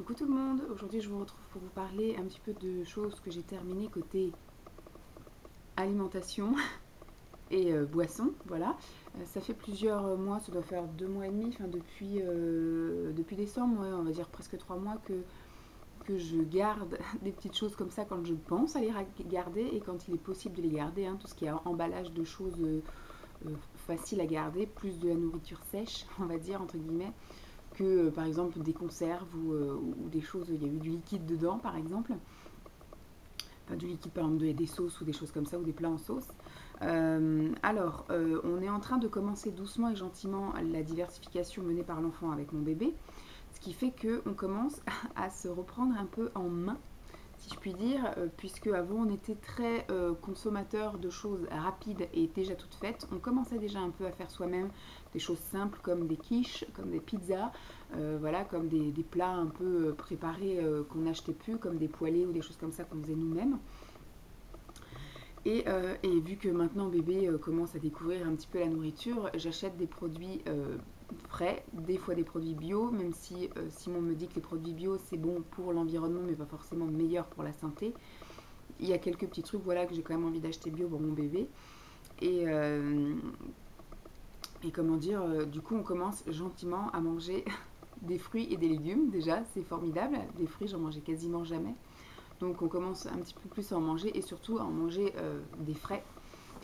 Coucou tout le monde, aujourd'hui je vous retrouve pour vous parler un petit peu de choses que j'ai terminées côté alimentation et boisson, voilà. Ça fait plusieurs mois, ça doit faire 2 mois et demi, enfin depuis décembre, ouais, on va dire presque 3 mois que je garde des petites choses comme ça quand je pense à les garder et quand il est possible de les garder, hein, tout ce qui est emballage de choses faciles à garder, plus de la nourriture sèche, on va dire, entre guillemets, que par exemple des conserves ou des choses, il y a eu du liquide dedans par exemple, enfin du liquide par exemple des sauces ou des choses comme ça ou des plats en sauce. On est en train de commencer doucement et gentiment la diversification menée par l'enfant avec mon bébé, ce qui fait qu'on commence à se reprendre un peu en main, si je puis dire, puisque avant on était très consommateur de choses rapides et déjà toutes faites. On commençait déjà un peu à faire soi-même des choses simples comme des quiches, comme des pizzas, voilà, comme des plats un peu préparés qu'on n'achetait plus, comme des poêlés ou des choses comme ça qu'on faisait nous-mêmes. Et vu que maintenant bébé commence à découvrir un petit peu la nourriture, j'achète des produits frais, des fois des produits bio, même si Simon me dit que les produits bio c'est bon pour l'environnement mais pas forcément meilleur pour la santé. Il y a quelques petits trucs, voilà, que j'ai quand même envie d'acheter bio pour mon bébé. Et, euh, et comment dire, du coup on commence gentiment à manger des fruits et des légumes déjà, c'est formidable. Des fruits j'en mangeais quasiment jamais. Donc on commence un petit peu plus à en manger et surtout à en manger des frais.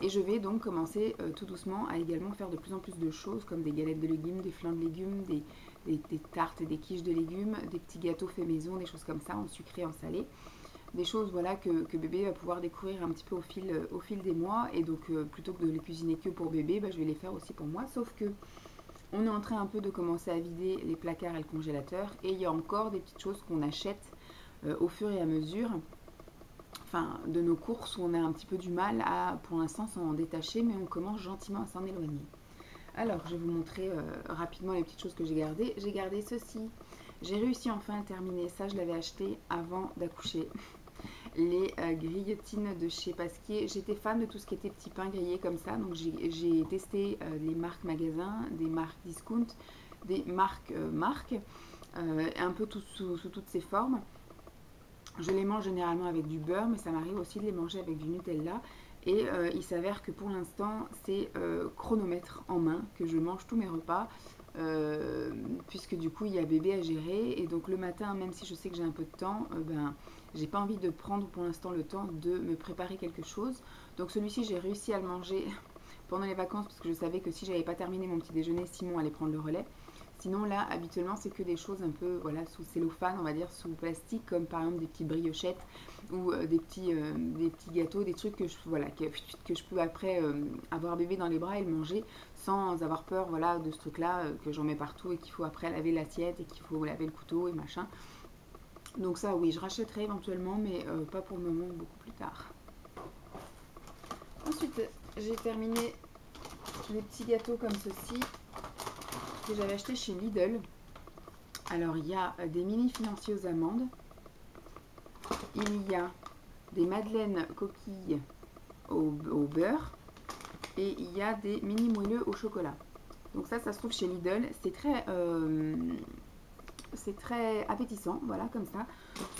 Et je vais donc commencer tout doucement à également faire de plus en plus de choses comme des galettes de légumes, des flins de légumes, des tartes et des quiches de légumes, des petits gâteaux faits maison, des choses comme ça, en sucré, en salé. Des choses voilà, que bébé va pouvoir découvrir un petit peu au fil des mois. Et donc plutôt que de les cuisiner que pour bébé, je vais les faire aussi pour moi. Sauf que on est en train un peu de commencer à vider les placards et le congélateur. Et il y a encore des petites choses qu'on achète au fur et à mesure, enfin, de nos courses où on a un petit peu du mal à, pour l'instant, s'en détacher, mais on commence gentiment à s'en éloigner. Alors, je vais vous montrer rapidement les petites choses que j'ai gardées. J'ai gardé ceci. J'ai réussi enfin à terminer. Ça, je l'avais acheté avant d'accoucher. Les grillotines de chez Pasquier. J'étais fan de tout ce qui était petits pains grillés comme ça. Donc, j'ai testé les marques magasins, des marques discount, des marques, un peu sous toutes ces formes. Je les mange généralement avec du beurre, mais ça m'arrive aussi de les manger avec du Nutella. Et il s'avère que pour l'instant, c'est chronomètre en main que je mange tous mes repas, puisque du coup, il y a bébé à gérer. Et donc le matin, même si je sais que j'ai un peu de temps, j'ai pas envie de prendre pour l'instant le temps de me préparer quelque chose. Donc celui-ci, j'ai réussi à le manger pendant les vacances, parce que je savais que si j'avais pas terminé mon petit déjeuner, Simon allait prendre le relais. Sinon là, habituellement, c'est que des choses un peu voilà, sous cellophane, on va dire, sous plastique, comme par exemple des petites briochettes ou des petits gâteaux, des trucs voilà, que je peux après avoir bébé dans les bras et le manger sans avoir peur voilà, de ce truc-là, que j'en mets partout et qu'il faut après laver l'assiette et qu'il faut laver le couteau et machin. Donc ça, oui, je rachèterai éventuellement, mais pas pour le moment, beaucoup plus tard. Ensuite, j'ai terminé les petits gâteaux comme ceci que j'avais acheté chez Lidl. Alors, il y a des mini financiers aux amandes. Il y a des madeleines coquilles au beurre. Et il y a des mini moelleux au chocolat. Donc ça se trouve chez Lidl. C'est très appétissant, voilà, comme ça.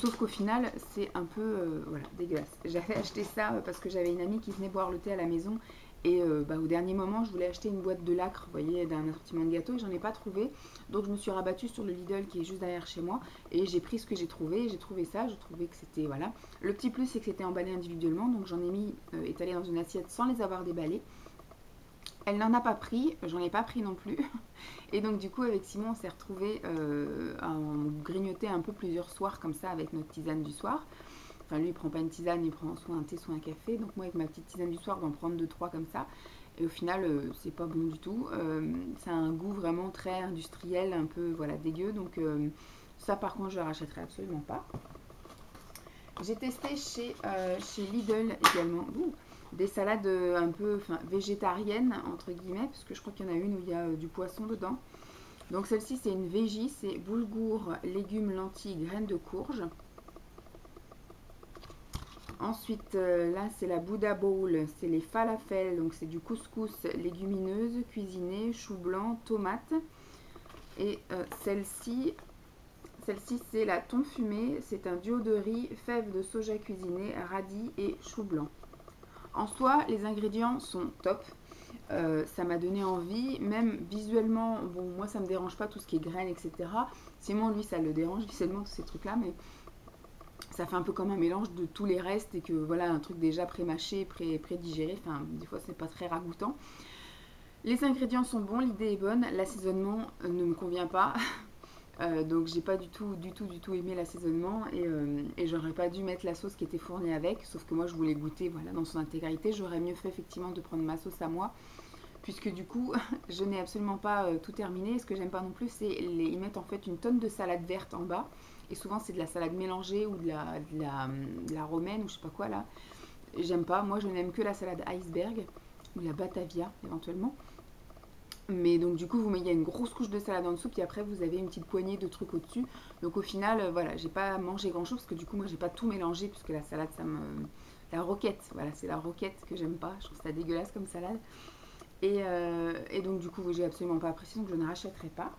Sauf qu'au final, c'est un peu voilà, dégueulasse. J'avais acheté ça parce que j'avais une amie qui venait boire le thé à la maison. Et au dernier moment, je voulais acheter une boîte de lacre, vous voyez, d'un assortiment de gâteaux, et j'en ai pas trouvé. Donc je me suis rabattue sur le Lidl qui est juste derrière chez moi, et j'ai pris ce que j'ai trouvé. J'ai trouvé ça, je trouvais que c'était, voilà. Le petit plus, c'est que c'était emballé individuellement, donc j'en ai mis étalé dans une assiette sans les avoir déballés. Elle n'en a pas pris, j'en ai pas pris non plus. Et donc du coup avec Simon on s'est retrouvés à en grignoter un peu plusieurs soirs comme ça avec notre tisane du soir. Enfin lui il prend pas une tisane, il prend soit un thé soit un café. Donc moi avec ma petite tisane du soir je vais en prendre 2-3 comme ça. Et au final c'est pas bon du tout. Ça a un goût vraiment très industriel, un peu voilà dégueu. Donc ça par contre je ne rachèterai absolument pas. J'ai testé chez Lidl également. Des salades un peu végétariennes, entre guillemets, parce que je crois qu'il y en a une où il y a du poisson dedans. Donc celle-ci, c'est une veggie, c'est boulgour, légumes, lentilles, graines de courge. Ensuite, là, c'est la Buddha Bowl, c'est les falafels, donc c'est du couscous légumineuse, cuisiné, chou blanc, tomate. Et celle-ci, celle-ci, c'est la thon fumé. C'est un duo de riz, fèves de soja cuisiné, radis et chou blanc. En soi, les ingrédients sont top. Ça m'a donné envie, même visuellement. Bon, moi, ça me dérange pas tout ce qui est graines, etc. Simon, lui, ça le dérange visuellement, tous ces trucs-là, mais ça fait un peu comme un mélange de tous les restes et que voilà, un truc déjà pré-mâché, pré-digéré. Enfin, des fois, c'est pas très ragoûtant. Les ingrédients sont bons, l'idée est bonne. L'assaisonnement ne me convient pas. Donc j'ai pas du tout aimé l'assaisonnement et j'aurais pas dû mettre la sauce qui était fournie avec, sauf que moi je voulais goûter voilà, dans son intégralité. J'aurais mieux fait effectivement de prendre ma sauce à moi, puisque du coup je n'ai absolument pas tout terminé. Ce que j'aime pas non plus, c'est ils mettent en fait une tonne de salade verte en bas, et souvent c'est de la salade mélangée ou de la romaine ou je sais pas quoi là. J'aime pas, moi je n'aime que la salade iceberg ou la Batavia éventuellement. Mais donc du coup, il y a une grosse couche de salade en dessous, puis après vous avez une petite poignée de trucs au-dessus. Donc au final, voilà, j'ai pas mangé grand-chose parce que du coup, moi, j'ai pas tout mélangé puisque la salade, la roquette, voilà, c'est la roquette que j'aime pas. Je trouve ça dégueulasse comme salade. Et donc du coup, j'ai absolument pas apprécié, donc je ne rachèterai pas.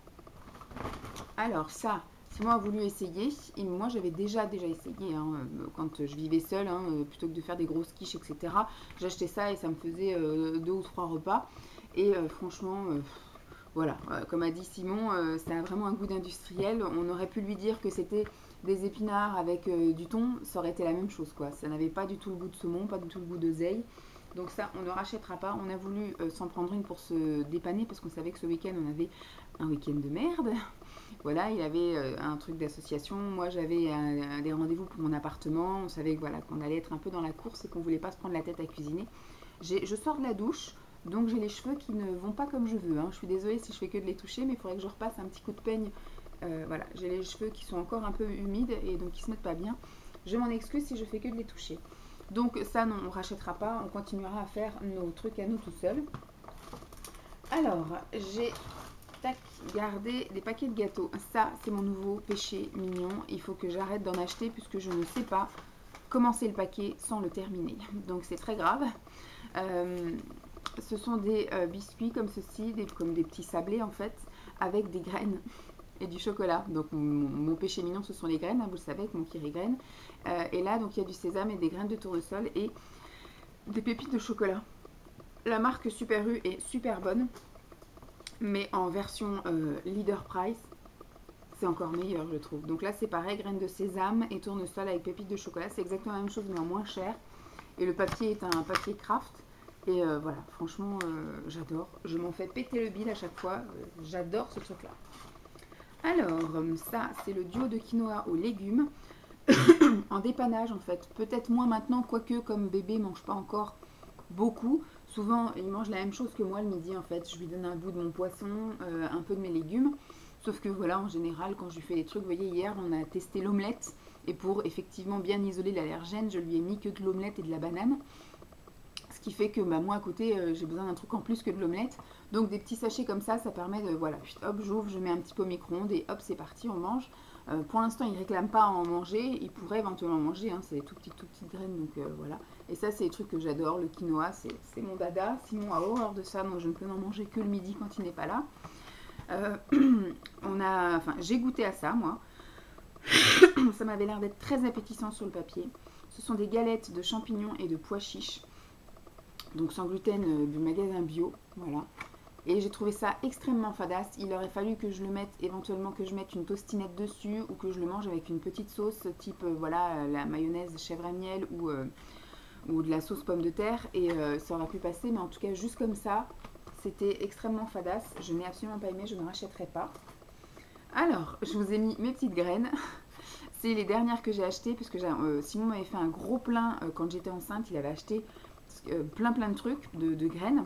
Alors ça, Simon a voulu essayer, et moi j'avais déjà essayé hein, quand je vivais seule, hein, plutôt que de faire des grosses quiches, etc. J'achetais ça et ça me faisait 2 ou 3 repas. Et franchement, voilà, comme a dit Simon, ça a vraiment un goût d'industriel. On aurait pu lui dire que c'était des épinards avec du thon, ça aurait été la même chose, quoi. Ça n'avait pas du tout le goût de saumon, pas du tout le goût d'oseille. Donc ça, on ne rachètera pas. On a voulu s'en prendre une pour se dépanner parce qu'on savait que ce week-end, on avait un week-end de merde. Voilà, il avait un truc d'association. Moi, j'avais des rendez-vous pour mon appartement. On savait que, voilà, qu'on allait être un peu dans la course et qu'on voulait pas se prendre la tête à cuisiner. Je sors de la douche. Donc j'ai les cheveux qui ne vont pas comme je veux. Hein. Je suis désolée si je fais que de les toucher, mais il faudrait que je repasse un petit coup de peigne. Voilà, j'ai les cheveux qui sont encore un peu humides et donc qui se mettent pas bien. Je m'en excuse si je fais que de les toucher. Donc ça, non, on rachètera pas. On continuera à faire nos trucs à nous tout seuls. Alors, j'ai gardé des paquets de gâteaux. Ça, c'est mon nouveau péché mignon. Il faut que j'arrête d'en acheter puisque je ne sais pas commencer le paquet sans le terminer. Donc c'est très grave. Ce sont des biscuits comme ceci, comme des petits sablés en fait, avec des graines et du chocolat. Donc mon péché mignon, ce sont les graines, hein, vous le savez, avec mon kiri graine. Et là, donc il y a du sésame et des graines de tournesol et des pépites de chocolat. La marque Super U est super bonne, mais en version Leader Price, c'est encore meilleur, je trouve. Donc là, c'est pareil, graines de sésame et tournesol avec pépites de chocolat. C'est exactement la même chose, mais en moins cher. Et le papier est un papier craft. Et voilà, franchement, j'adore. Je m'en fais péter le bide à chaque fois. J'adore ce truc-là. Alors, ça, c'est le duo de quinoa aux légumes. En dépannage, en fait. Peut-être moins maintenant, quoique, comme bébé ne mange pas encore beaucoup. Souvent, il mange la même chose que moi le midi, en fait. Je lui donne un bout de mon poisson, un peu de mes légumes. Sauf que, voilà, en général, quand je lui fais des trucs, vous voyez, hier, on a testé l'omelette. Et pour, effectivement, bien isoler l'allergène, je lui ai mis que de l'omelette et de la banane. Ce qui fait que bah, moi à côté j'ai besoin d'un truc en plus que de l'omelette. Donc des petits sachets comme ça permet de voilà, hop j'ouvre, je mets un petit peu au micro-ondes et hop c'est parti, on mange. Pour l'instant il ne réclame pas à en manger, il pourrait éventuellement manger, hein, c'est des tout petites graines donc voilà. Et ça c'est des trucs que j'adore, le quinoa c'est mon dada. Simon a horreur de ça, donc je ne peux en manger que le midi quand il n'est pas là. J'ai goûté à ça moi. Ça m'avait l'air d'être très appétissant sur le papier. Ce sont des galettes de champignons et de pois chiches. Donc sans gluten du magasin bio, voilà. Et j'ai trouvé ça extrêmement fadasse. Il aurait fallu que je le mette, éventuellement que je mette une tostinette dessus ou que je le mange avec une petite sauce type, voilà, la mayonnaise chèvre à miel ou de la sauce pomme de terre. Et ça aurait pu passer, mais en tout cas juste comme ça, c'était extrêmement fadasse. Je n'ai absolument pas aimé, je ne rachèterai pas. Alors, je vous ai mis mes petites graines. C'est les dernières que j'ai achetées, puisque Simon m'avait fait un gros plein quand j'étais enceinte. Il avait acheté plein de trucs de graines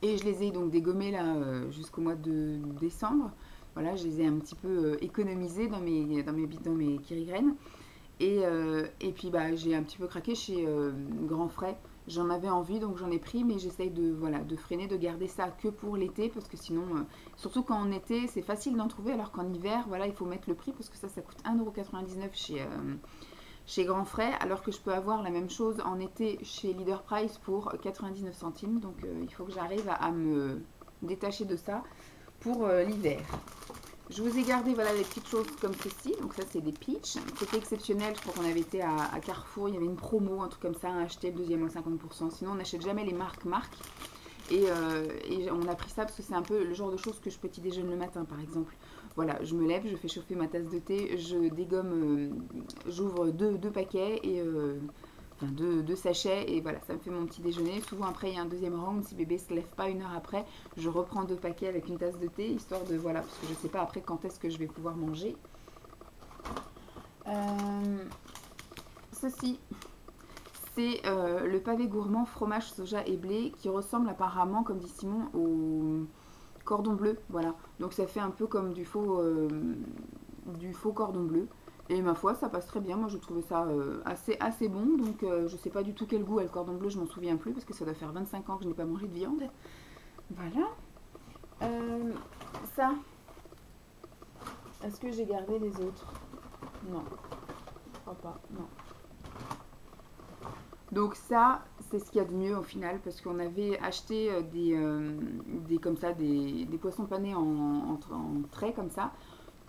et je les ai donc dégommées là jusqu'au mois de décembre. Voilà, je les ai un petit peu économisées dans mes kiri graines et puis bah j'ai un petit peu craqué chez Grand Frais. J'en avais envie donc j'en ai pris, mais j'essaye de freiner, de garder ça que pour l'été parce que sinon surtout quand en été c'est facile d'en trouver, alors qu'en hiver voilà il faut mettre le prix parce que ça coûte 1,99 € chez Grand Frais, alors que je peux avoir la même chose en été chez Leader Price pour 99 centimes. Donc il faut que j'arrive à me détacher de ça pour l'hiver. Je vous ai gardé voilà des petites choses comme ceci. Donc ça c'est des peach. C'était exceptionnel. Je crois qu'on avait été à Carrefour. Il y avait une promo, un truc comme ça, acheter le deuxième à 50%. Sinon on n'achète jamais les marques. Et on a pris ça parce que c'est un peu le genre de choses que je petit déjeune le matin par exemple. Voilà, je me lève, je fais chauffer ma tasse de thé, je dégomme, j'ouvre deux paquets et enfin deux sachets et voilà, ça me fait mon petit déjeuner. Souvent après il y a un deuxième round, si bébé se lève pas une heure après, je reprends 2 paquets avec une tasse de thé, histoire de voilà, parce que je sais pas après quand est-ce que je vais pouvoir manger. Ceci, c'est le pavé gourmand fromage, soja et blé qui ressemble apparemment, comme dit Simon, au cordon bleu. Voilà, donc ça fait un peu comme du faux cordon bleu. Et ma foi, ça passe très bien. Moi, je trouvais ça assez bon. Donc, je sais pas du tout quel goût a le cordon bleu. Je m'en souviens plus parce que ça doit faire 25 ans que je n'ai pas mangé de viande. Voilà. Ça. Est-ce que j'ai gardé les autres? Non. Je crois pas. Non. Donc ça, c'est ce qu'il y a de mieux au final parce qu'on avait acheté comme ça, des poissons panés en traits comme ça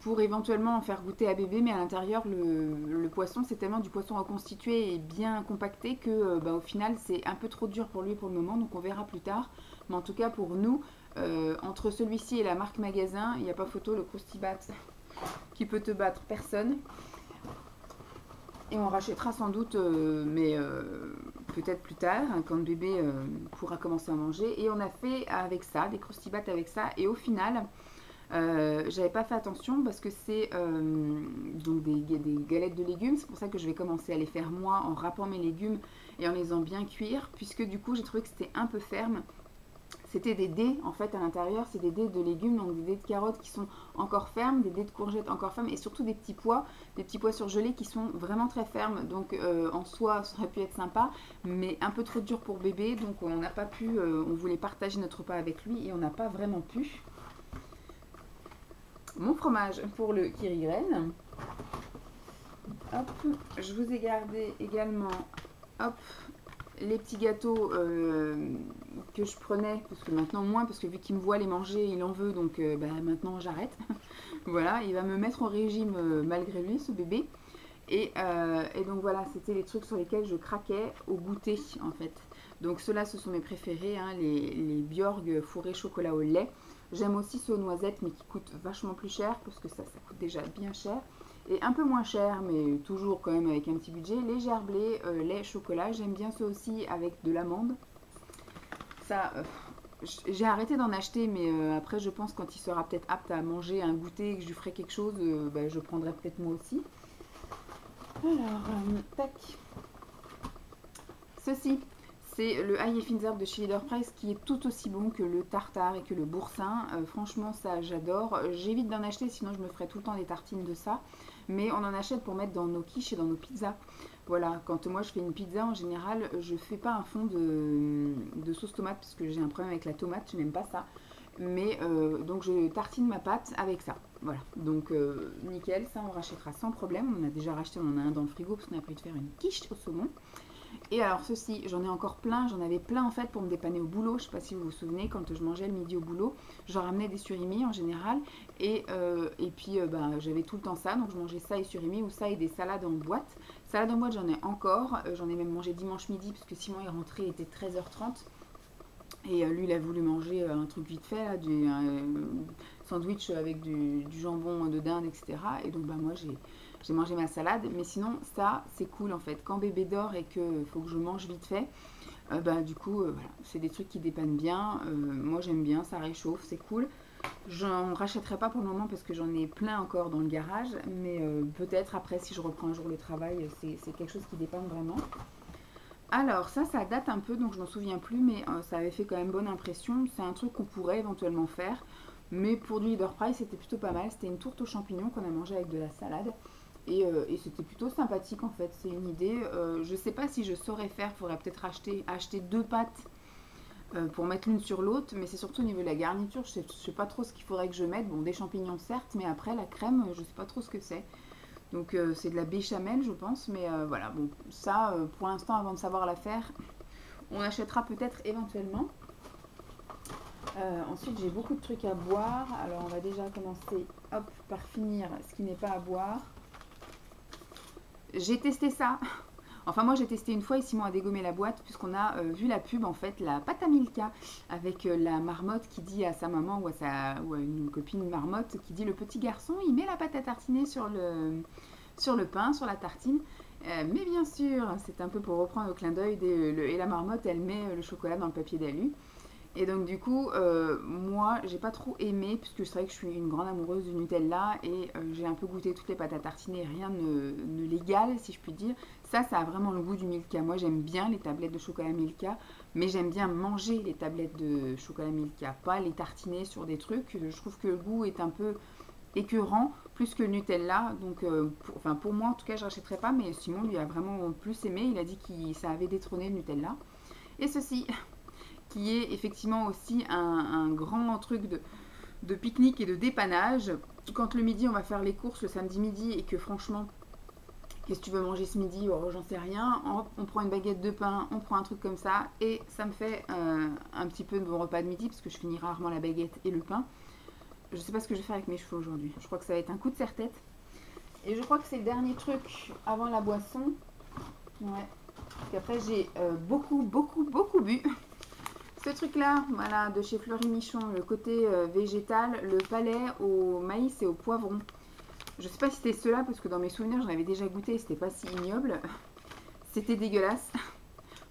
pour éventuellement en faire goûter à bébé, mais à l'intérieur, le poisson, c'est tellement du poisson reconstitué et bien compacté que au final, c'est un peu trop dur pour lui pour le moment, donc on verra plus tard. Mais en tout cas, pour nous, entre celui-ci et la marque magasin, il n'y a pas photo, le Croustibat qui peut te battre, personne. Et on rachètera sans doute, mais peut-être plus tard, hein, quand le bébé pourra commencer à manger. Et on a fait avec ça, des Croustibat avec ça, et au final... j'avais pas fait attention parce que c'est donc des galettes de légumes. C'est pour ça que je vais commencer à les faire moi en râpant mes légumes et en les faisant bien cuire, puisque du coup j'ai trouvé que c'était un peu ferme. C'était des dés en fait à l'intérieur, c'est des dés de légumes, donc des dés de carottes qui sont encore fermes, des dés de courgettes encore fermes et surtout des petits pois surgelés qui sont vraiment très fermes. Donc en soi ça aurait pu être sympa, mais un peu trop dur pour bébé, donc on n'a pas pu, on voulait partager notre repas avec lui et on n'a pas vraiment pu. Mon fromage pour le Kiriren. Hop, je vous ai gardé également hop, les petits gâteaux que je prenais, parce que maintenant moins, parce que vu qu'il me voit les manger, il en veut, donc maintenant j'arrête. Voilà, il va me mettre au régime malgré lui, ce bébé. Et donc voilà, c'était les trucs sur lesquels je craquais au goûter en fait. Donc ceux-là, ce sont mes préférés, hein, les Bjorg fourrés chocolat au lait. J'aime aussi ceux aux noisettes, mais qui coûtent vachement plus cher, parce que ça coûte déjà bien cher. Et un peu moins cher, mais toujours quand même avec un petit budget, les gerblés, lait, chocolat. J'aime bien ceux aussi avec de l'amande. Ça, j'ai arrêté d'en acheter, mais après je pense quand il sera peut-être apte à manger un goûter et que je lui ferai quelque chose, je prendrai peut-être moi aussi. Alors, tac. Ceci. C'est le ail et fines herbes de chez Leader Price qui est tout aussi bon que le tartare et que le boursin. Franchement, ça j'adore. J'évite d'en acheter, sinon je me ferai tout le temps des tartines de ça. Mais on en achète pour mettre dans nos quiches et dans nos pizzas. Voilà, quand moi je fais une pizza, en général, je fais pas un fond de sauce tomate parce que j'ai un problème avec la tomate, je n'aime pas ça. Mais donc je tartine ma pâte avec ça. Voilà, donc nickel, ça on rachètera sans problème. On en a déjà racheté, on en a un dans le frigo parce qu'on a prévu de faire une quiche au saumon. Et alors ceci, j'en ai encore plein, j'en avais plein en fait pour me dépanner au boulot. Je sais pas si vous vous souvenez, quand je mangeais le midi au boulot, j'en ramenais des surimi en général. Et puis j'avais tout le temps ça, donc je mangeais ça et surimi ou ça et des salades en boîte. Salade en boîte j'en ai encore, j'en ai même mangé dimanche midi parce que Simon est rentré, il était 13h30. Et lui il a voulu manger un truc vite fait, là, du sandwich avec du jambon de dinde, etc. Et donc moi j'ai mangé ma salade, mais sinon ça c'est cool en fait. Quand bébé dort et qu'il faut que je mange vite fait, du coup voilà, c'est des trucs qui dépannent bien. Moi j'aime bien, ça réchauffe, c'est cool. J'en rachèterai pas pour le moment parce que j'en ai plein encore dans le garage, mais peut-être après si je reprends un jour le travail, c'est quelque chose qui dépanne vraiment. Alors ça date un peu, donc je m'en souviens plus, mais ça avait fait quand même bonne impression. C'est un truc qu'on pourrait éventuellement faire, mais pour du Leader Price c'était plutôt pas mal. C'était une tourte aux champignons qu'on a mangé avec de la salade. Et c'était plutôt sympathique en fait, c'est une idée. Je sais pas si je saurais faire, il faudrait peut-être acheter 2 pâtes pour mettre l'une sur l'autre, mais c'est surtout au niveau de la garniture, je sais pas trop ce qu'il faudrait que je mette. Bon, des champignons certes, mais après la crème, je sais pas trop ce que c'est. Donc c'est de la béchamel je pense, mais voilà, bon, ça pour l'instant avant de savoir la faire, on achètera peut-être éventuellement. Ensuite j'ai beaucoup de trucs à boire, alors on va déjà commencer hop, par finir ce qui n'est pas à boire. J'ai testé ça. Enfin, moi, j'ai testé une fois et Simon a dégommé la boîte puisqu'on a vu la pub, en fait, la pâte à Milka avec la marmotte qui dit à sa maman ou à une copine marmotte qui dit le petit garçon, il met la pâte à tartiner sur le pain, sur la tartine. Mais bien sûr, c'est un peu pour reprendre au clin d'œil et la marmotte, elle met le chocolat dans le papier d'alu. Et donc du coup, moi, j'ai pas trop aimé, puisque c'est vrai que je suis une grande amoureuse du Nutella, et j'ai un peu goûté toutes les pâtes à tartiner, rien ne l'égale, si je puis dire. Ça a vraiment le goût du Milka. Moi, j'aime bien les tablettes de chocolat Milka, mais j'aime bien manger les tablettes de chocolat Milka, pas les tartiner sur des trucs. Je trouve que le goût est un peu écœurant, plus que le Nutella. Donc, pour moi, en tout cas, je rachèterai pas, mais Simon lui a vraiment plus aimé. Il a dit que ça avait détrôné le Nutella. Et ceci qui est effectivement aussi un grand truc de pique-nique et de dépannage. Quand le midi, on va faire les courses le samedi midi et que franchement, qu'est-ce que tu veux manger ce midi? Oh, j'en sais rien. On prend une baguette de pain, on prend un truc comme ça et ça me fait un petit peu de mon repas de midi parce que je finis rarement la baguette et le pain. Je sais pas ce que je vais faire avec mes cheveux aujourd'hui. Je crois que ça va être un coup de serre-tête. Et je crois que c'est le dernier truc avant la boisson. Ouais. Après, j'ai beaucoup bu. Ce truc-là, voilà, de chez Fleury Michon, le côté végétal, le palais au maïs et au poivron. Je sais pas si c'était ceux-là, parce que dans mes souvenirs, j'en avais déjà goûté, c'était pas si ignoble. C'était dégueulasse.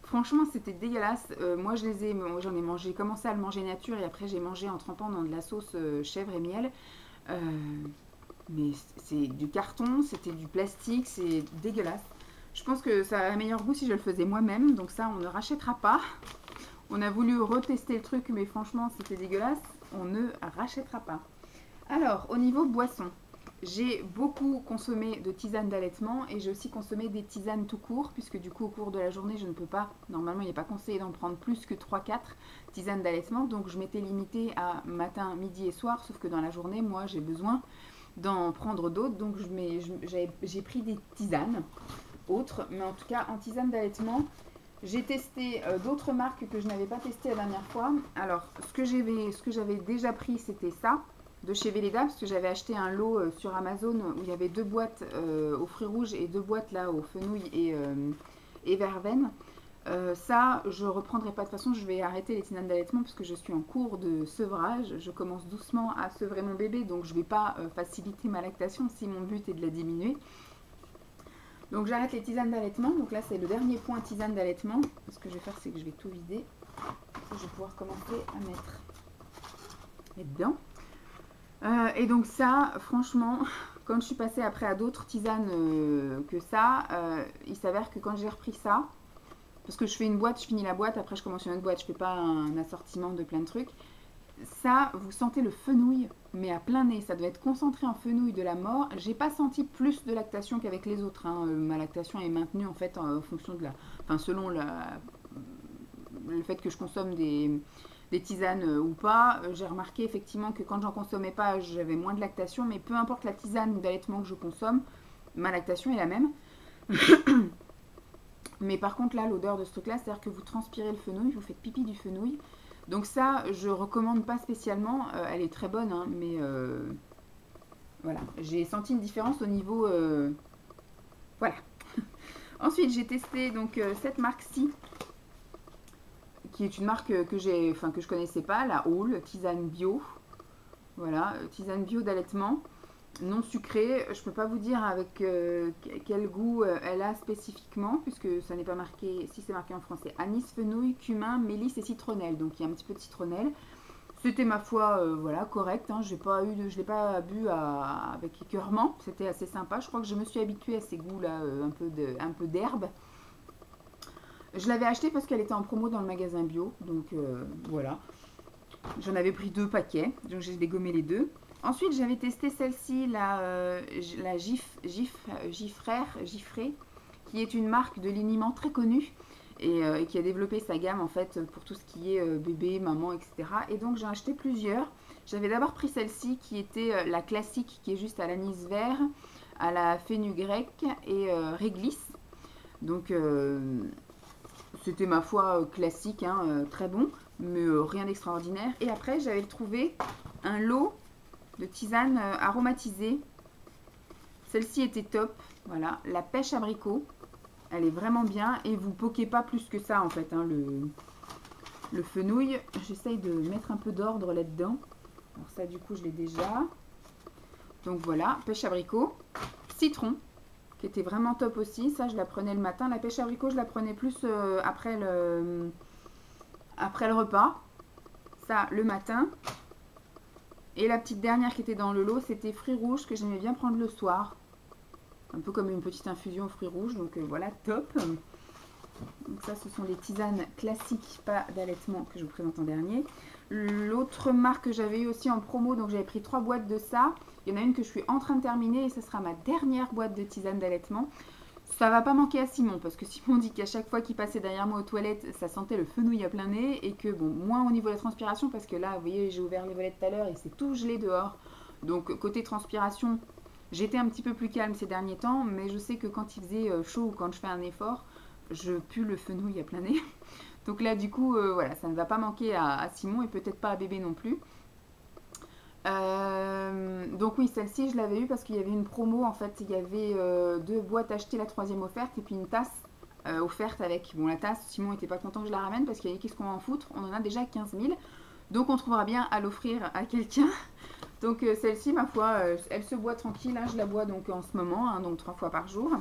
Franchement, c'était dégueulasse. Moi, j'en ai mangé, commencé à le manger nature, et après, j'ai mangé en trempant dans de la sauce chèvre et miel. Mais c'est du carton, c'était du plastique, c'est dégueulasse. Je pense que ça a un meilleur goût si je le faisais moi-même, donc ça, on ne rachètera pas. On a voulu retester le truc, mais franchement, c'était dégueulasse. On ne rachètera pas. Alors, au niveau boisson, j'ai beaucoup consommé de tisanes d'allaitement et j'ai aussi consommé des tisanes tout court, puisque du coup, au cours de la journée, je ne peux pas, normalement, il n'est pas conseillé d'en prendre plus que 3-4 tisanes d'allaitement. Donc, je m'étais limitée à matin, midi et soir, sauf que dans la journée, moi, j'ai besoin d'en prendre d'autres. Donc, j'ai pris des tisanes autres, mais en tout cas, en tisane d'allaitement, j'ai testé d'autres marques que je n'avais pas testé la dernière fois. Alors, ce que j'avais déjà pris, c'était ça, de chez Velleda, parce que j'avais acheté un lot sur Amazon où il y avait 2 boîtes aux fruits rouges et 2 boîtes là aux fenouil et verveine. Ça, je ne reprendrai pas de toute façon, je vais arrêter les tisanes d'allaitement parce que je suis en cours de sevrage. Je commence doucement à sevrer mon bébé, donc je ne vais pas faciliter ma lactation si mon but est de la diminuer. Donc j'arrête les tisanes d'allaitement. Donc là c'est le dernier point tisane d'allaitement. Ce que je vais faire c'est que je vais tout vider. Je vais pouvoir commencer à mettre dedans. Et donc ça franchement, quand je suis passée après à d'autres tisanes que ça, il s'avère que quand j'ai repris ça, parce que je fais une boîte, je finis la boîte, après je commence une autre boîte, je fais pas un assortiment de plein de trucs. Ça, vous sentez le fenouil, mais à plein nez. Ça doit être concentré en fenouil de la mort. J'ai pas senti plus de lactation qu'avec les autres. Hein. Ma lactation est maintenue en fait en fonction de selon le fait que je consomme des tisanes ou pas. J'ai remarqué effectivement que quand j'en consommais pas, j'avais moins de lactation. Mais peu importe la tisane ou d'allaitement que je consomme, ma lactation est la même. Mais par contre là, l'odeur de ce truc-là, c'est-à-dire que vous transpirez le fenouil, vous faites pipi du fenouil. Donc ça, je recommande pas spécialement. Elle est très bonne, hein, mais voilà. J'ai senti une différence au niveau... voilà. Ensuite, j'ai testé donc cette marque-ci, qui est une marque que je connaissais pas, la Hall, tisane bio. Voilà, tisane bio d'allaitement. Non sucrée, je peux pas vous dire avec quel goût elle a spécifiquement, puisque ça n'est pas marqué, si c'est marqué en français, anis, fenouil, cumin, mélisse et citronnelle, donc il y a un petit peu de citronnelle. C'était ma foi, voilà, correct, hein, je ne l'ai pas bu avec écœurement, c'était assez sympa, je crois que je me suis habituée à ces goûts-là, un peu d'herbe. Je l'avais acheté parce qu'elle était en promo dans le magasin bio, donc voilà. J'en avais pris 2 paquets, donc j'ai dégommé les 2. Ensuite, j'avais testé celle-ci, la Gifré, qui est une marque de liniment très connue et qui a développé sa gamme en fait pour tout ce qui est bébé, maman, etc. Et donc j'ai acheté plusieurs. J'avais d'abord pris celle-ci qui était la classique, qui est juste à l'anis vert, à la fenugrec et réglisse. Donc c'était ma foi classique, hein, très bon, mais rien d'extraordinaire. Et après, j'avais trouvé un lot de tisane aromatisée. Celle-ci était top. Voilà, la pêche abricot. Elle est vraiment bien et vous poquez pas plus que ça en fait, hein, le fenouil. J'essaye de mettre un peu d'ordre là-dedans. Alors ça du coup je l'ai déjà. Donc voilà, pêche abricot. Citron, qui était vraiment top aussi. Ça je la prenais le matin. La pêche abricot je la prenais plus après le repas. Ça le matin. Et la petite dernière qui était dans le lot, c'était fruits rouges que j'aimais bien prendre le soir. Un peu comme une petite infusion aux fruits rouges. Donc voilà, top. Donc ça, ce sont les tisanes classiques, pas d'allaitement, que je vous présente en dernier. L'autre marque que j'avais eu aussi en promo, donc j'avais pris 3 boîtes de ça. Il y en a une que je suis en train de terminer et ce sera ma dernière boîte de tisane d'allaitement. Ça va pas manquer à Simon, parce que Simon dit qu'à chaque fois qu'il passait derrière moi aux toilettes, ça sentait le fenouil à plein nez. Et que, bon, moins au niveau de la transpiration, parce que là, vous voyez, j'ai ouvert les volets tout à l'heure et c'est tout gelé dehors. Donc, côté transpiration, j'étais un petit peu plus calme ces derniers temps, mais je sais que quand il faisait chaud ou quand je fais un effort, je pue le fenouil à plein nez. Donc là, du coup, voilà, ça ne va pas manquer à Simon et peut-être pas à bébé non plus. Donc oui, celle-ci, je l'avais eue parce qu'il y avait une promo. En fait, il y avait 2 boîtes achetées, la 3e offerte, et puis une tasse offerte avec... Bon, la tasse, Simon n'était pas content que je la ramène parce qu'il a dit qu'est-ce qu'on va en foutre. On en a déjà 15 000. Donc on trouvera bien à l'offrir à quelqu'un. Donc celle-ci, ma foi, elle se boit tranquille. Hein, je la bois donc en ce moment, hein, donc 3 fois par jour.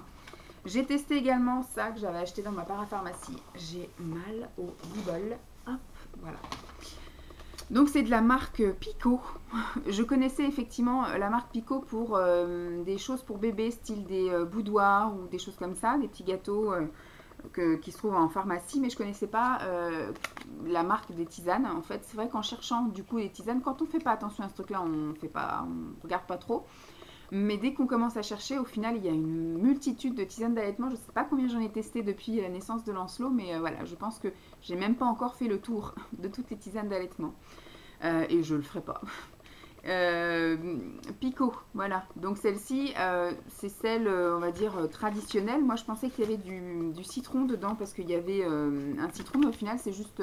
J'ai testé également ça que j'avais acheté dans ma parapharmacie. J'ai mal au bibol. Hop, voilà. Donc c'est de la marque Picot. Je connaissais effectivement la marque Picot pour des choses pour bébés, style des boudoirs ou des choses comme ça, des petits gâteaux qui se trouvent en pharmacie, mais je connaissais pas la marque des tisanes. En fait, c'est vrai qu'en cherchant du coup les tisanes, quand on fait pas attention à ce truc-là, on regarde pas trop. Mais dès qu'on commence à chercher, au final, il y a une multitude de tisanes d'allaitement. Je ne sais pas combien j'en ai testé depuis la naissance de Lancelot, mais voilà, je pense que j'ai même pas encore fait le tour de toutes les tisanes d'allaitement. Et je le ferai pas. Picot, voilà. Donc celle-ci, c'est celle, on va dire, traditionnelle. Moi, je pensais qu'il y avait du citron dedans parce qu'il y avait un citron, mais au final, c'est juste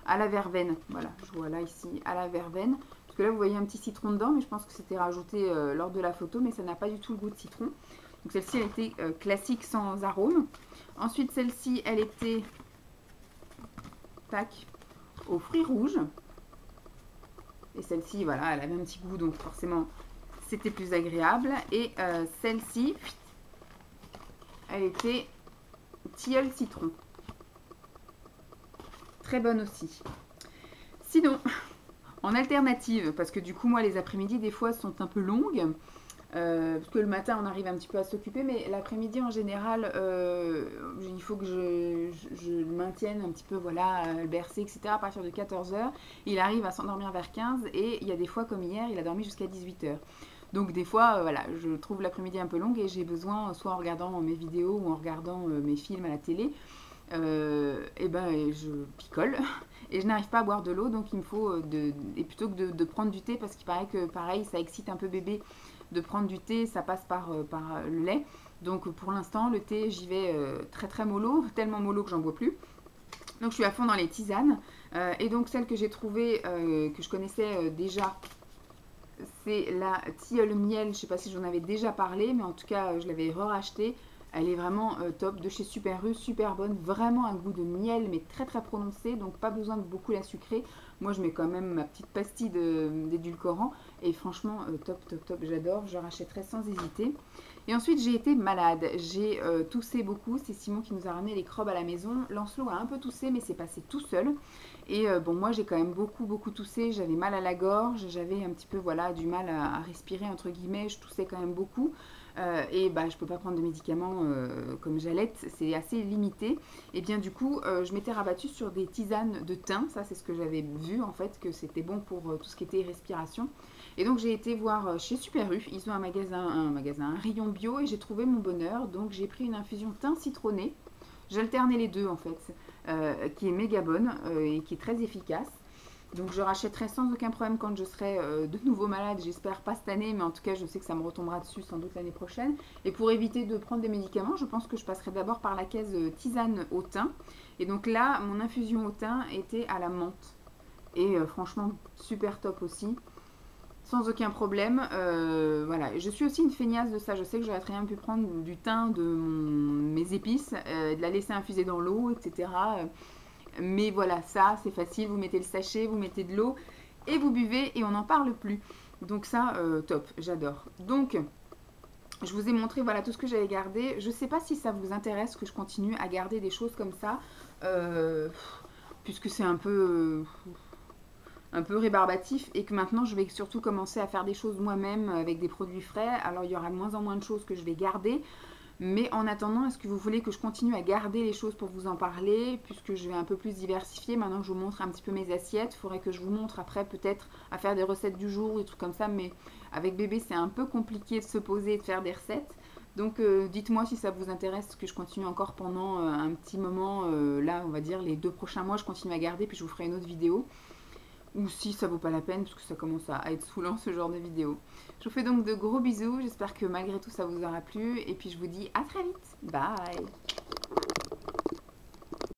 à la verveine. Voilà, je vois là, ici, à la verveine. Parce que là, vous voyez un petit citron dedans, mais je pense que c'était rajouté lors de la photo, mais ça n'a pas du tout le goût de citron. Donc celle-ci, elle était classique sans arôme. Ensuite, celle-ci, elle était tac, aux fruits rouges. Et celle-ci, voilà, elle avait un petit goût, donc forcément, c'était plus agréable. Et celle-ci, elle était tilleul citron. Très bonne aussi. Sinon, en alternative, parce que du coup, moi, les après-midi, des fois, sont un peu longues. Parce que le matin, on arrive un petit peu à s'occuper, mais l'après-midi, en général, il faut que je le maintienne un petit peu, voilà, le bercer, etc. à partir de 14 h. Il arrive à s'endormir vers 15 et il y a des fois, comme hier, il a dormi jusqu'à 18 h. Donc des fois, voilà, je trouve l'après-midi un peu longue et j'ai besoin, soit en regardant mes vidéos ou en regardant mes films à la télé, et ben je picole et je n'arrive pas à boire de l'eau, donc il me faut et plutôt que de prendre du thé, parce qu'il paraît que pareil ça excite un peu bébé de prendre du thé, ça passe par le lait. Donc pour l'instant le thé j'y vais très très mollo, tellement mollo que j'en bois plus. Donc je suis à fond dans les tisanes et donc celle que j'ai trouvée que je connaissais déjà, c'est la tilleul miel. Je ne sais pas si j'en avais déjà parlé, mais en tout cas je l'avais re-rachetée. Elle est vraiment top, de chez Super U, super bonne, vraiment un goût de miel mais très très prononcé, donc pas besoin de beaucoup la sucrer. Moi je mets quand même ma petite pastille d'édulcorant et franchement top top top, j'adore, je rachèterai sans hésiter. Et ensuite j'ai été malade, j'ai toussé beaucoup, c'est Simon qui nous a ramené les crobes à la maison. Lancelot a un peu toussé mais c'est passé tout seul. Et bon, moi j'ai quand même beaucoup toussé, j'avais mal à la gorge, j'avais un petit peu voilà du mal à respirer entre guillemets, je toussais quand même beaucoup. Et bah, je ne peux pas prendre de médicaments comme j'allaite, c'est assez limité. Et bien du coup, je m'étais rabattue sur des tisanes de thym, ça c'est ce que j'avais vu en fait, que c'était bon pour tout ce qui était respiration. Et donc j'ai été voir chez Super U, ils ont un rayon bio et j'ai trouvé mon bonheur. Donc j'ai pris une infusion thym citronné, j'alternais les deux en fait, qui est méga bonne et qui est très efficace. Donc je rachèterai sans aucun problème quand je serai de nouveau malade, j'espère pas cette année, mais en tout cas je sais que ça me retombera dessus sans doute l'année prochaine. Et pour éviter de prendre des médicaments, je pense que je passerai d'abord par la caisse tisane au thym. Et donc là, mon infusion au thym était à la menthe. Et franchement, super top aussi. sans aucun problème. Voilà, je suis aussi une feignasse de ça. Je sais que j'aurais très bien pu prendre du thym, mes épices, de la laisser infuser dans l'eau, etc. Mais voilà, ça c'est facile. Vous mettez le sachet, vous mettez de l'eau et vous buvez et on n'en parle plus. Donc ça, top, j'adore. Donc je vous ai montré voilà tout ce que j'avais gardé. Je ne sais pas si ça vous intéresse que je continue à garder des choses comme ça, puisque c'est un peu rébarbatif et que maintenant je vais surtout commencer à faire des choses moi-même avec des produits frais. Alors il y aura de moins en moins de choses que je vais garder. Mais en attendant, est-ce que vous voulez que je continue à garder les choses pour vous en parler, puisque je vais un peu plus diversifier. Maintenant que je vous montre un petit peu mes assiettes, il faudrait que je vous montre après peut-être à faire des recettes du jour, des trucs comme ça. Mais avec bébé, c'est un peu compliqué de se poser et de faire des recettes. Donc dites-moi si ça vous intéresse que je continue encore pendant un petit moment. Là, on va dire les 2 prochains mois, je continue à garder, puis je vous ferai une autre vidéo. Ou si ça vaut pas la peine, parce que ça commence à être saoulant ce genre de vidéo. Je vous fais donc de gros bisous, j'espère que malgré tout ça vous aura plu, et puis je vous dis à très vite, bye.